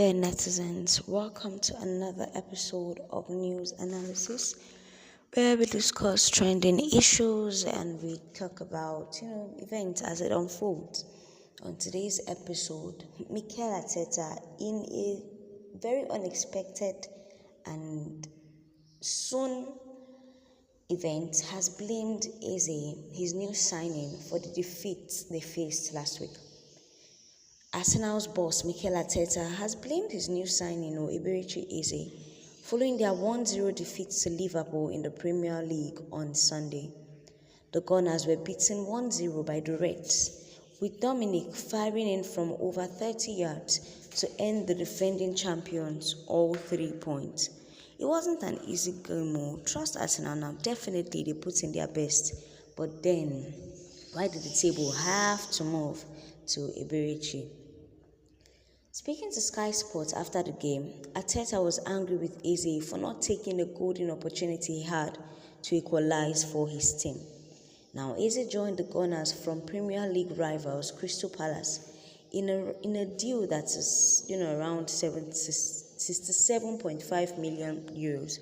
there, netizens. Welcome to another episode of News Analysis, where we discuss trending issues and we talk about, events as it unfolds. On today's episode, Mikel Arteta, in a very unexpected and soon event, has blamed Eze, his new signing, for the defeat they faced last week. Arsenal's boss, Mikel Arteta, has blamed his new signing, Eberechi Eze, following their 1-0 defeat to Liverpool in the Premier League on Sunday. The Gunners were beaten 1-0 by the Reds, with Dominic firing in from over 30 yards to end the defending champions all 3 points. It wasn't an easy game. Trust Arsenal now. Definitely they put in their best. But then, why did the table have to move to Eberechi? Speaking to Sky Sports after the game, Arteta was angry with Eze for not taking the golden opportunity he had to equalize for his team. Now, Eze joined the Gunners from Premier League rivals Crystal Palace in a deal that is, around 67.5 million euros.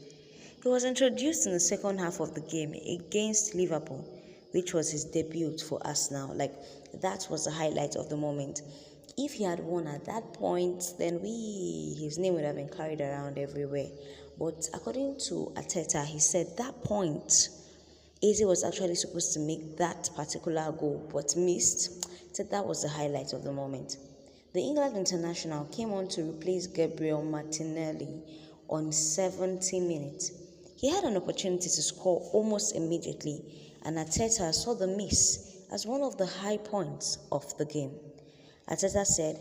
He was introduced in the second half of the game against Liverpool, which was his debut for Arsenal. That was the highlight of the moment. If he had won at that point, then his name would have been carried around everywhere. But according to Arteta, he said that point, Eze was actually supposed to make that particular goal, but missed. He said that was the highlight of the moment. The England international came on to replace Gabriel Martinelli on 70 minutes. He had an opportunity to score almost immediately, and Arteta saw the miss as one of the high points of the game. Arteta said,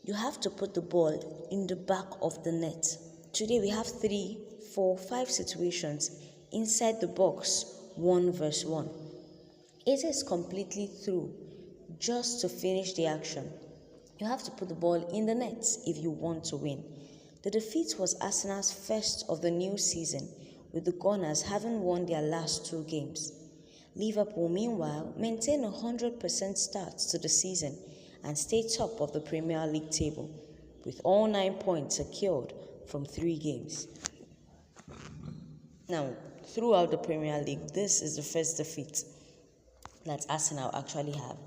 "You have to put the ball in the back of the net. Today we have 3, 4, 5 situations inside the box, 1v1. Eze is completely through just to finish the action. You have to put the ball in the net if you want to win." The defeat was Arsenal's first of the new season, with the Gunners having won their last 2 games. Liverpool, meanwhile, maintained a 100% start to the season and stay top of the Premier League table, with all 9 points secured from 3 games. Now, throughout the Premier League, this is the first defeat that Arsenal actually have.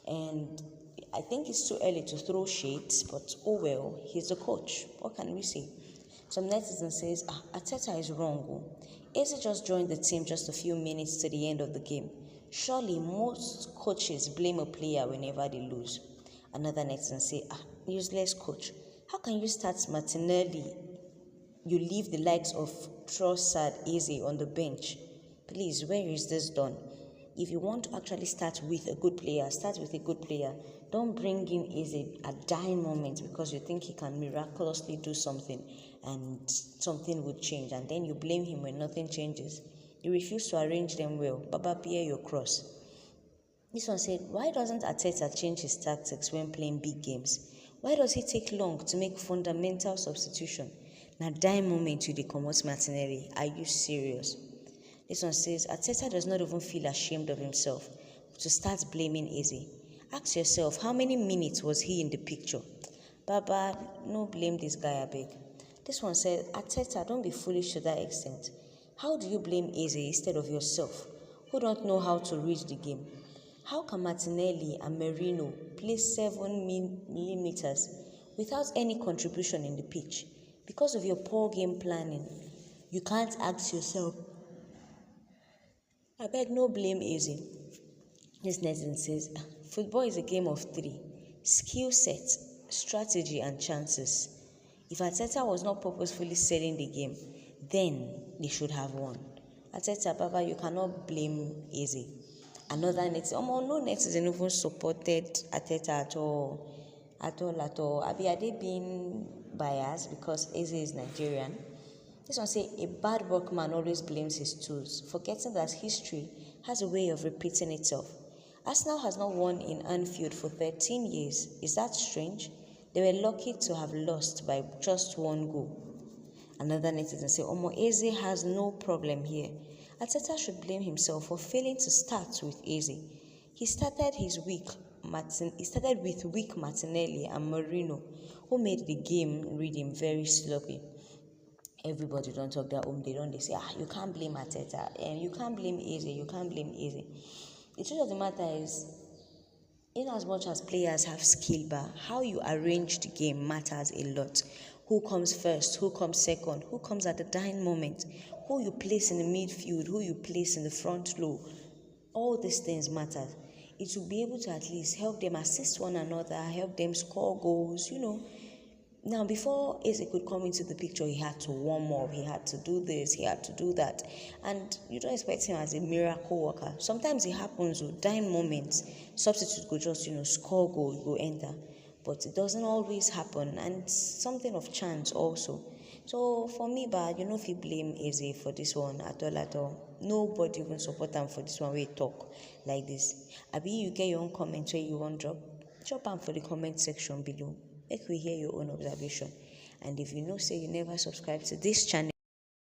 And I think it's too early to throw shades, but oh well, he's the coach. What can we say? Some netizens says, Arteta is wrong. Eze just joined the team just a few minutes to the end of the game. Surely most coaches blame a player whenever they lose. Another netizen say, useless coach. How can you start Martinelli? You leave the likes of Trossard, Eze on the bench. Please, where is this done? If you want to actually start with a good player, start with a good player. Don't bring in Eze at dying moment because you think he can miraculously do something and something would change, and then you blame him when nothing changes. You refuse to arrange them well. Baba, bear your cross. This one said, why doesn't Arteta change his tactics when playing big games? Why does he take long to make fundamental substitution? Now, dying moment you dey comot Martinelli. Are you serious? This one says, Arteta does not even feel ashamed of himself to start blaming Eze. Ask yourself, how many minutes was he in the picture? Baba, no blame this guy, I beg. This one said, Arteta, don't be foolish to that extent. How do you blame Eze instead of yourself, who don't know how to read the game? How can Martinelli and Merino play 7 millimeters without any contribution in the pitch? Because of your poor game planning, you can't ask yourself. I beg, no blame Eze. This netizen says, football is a game of 3. Skill set, strategy and chances. If Arteta was not purposefully selling the game, then they should have won. Arteta, Baba, you cannot blame Eze. Another netizen, no netizen even supported Arteta at all. Are they being biased because Eze is Nigerian? This one say, a bad workman always blames his tools, forgetting that history has a way of repeating itself. Arsenal has not won in Anfield for 13 years. Is that strange? They were lucky to have lost by just 1 goal. Another netizen say, Eze has no problem here. Arteta should blame himself for failing to start with Eze. He started with weak Martinelli and Merino, who who made the game reading very sloppy. Everybody don't talk their own. They say, you can't blame Arteta, and you can't blame Eze, you can't blame Eze. The truth of the matter is, in as much as players have skill, but how you arrange the game matters a lot. Who comes first, who comes second, who comes at the dying moment, who you place in the midfield, who you place in the front row, all these things matter. It will be able to at least help them assist one another, help them score goals, Now, before Eze could come into the picture, he had to warm up, he had to do this, he had to do that. And you don't expect him as a miracle worker. Sometimes it happens with dying moments. Substitute go just, score goal, go enter. But it doesn't always happen, and it's something of chance also. So for me, if you blame Eze for this one at all. Nobody even support him for this one where he talk like this. Abi, you get your own comment where you want drop them for the comment section below. Make we hear your own observation. And if say you never subscribe to this channel,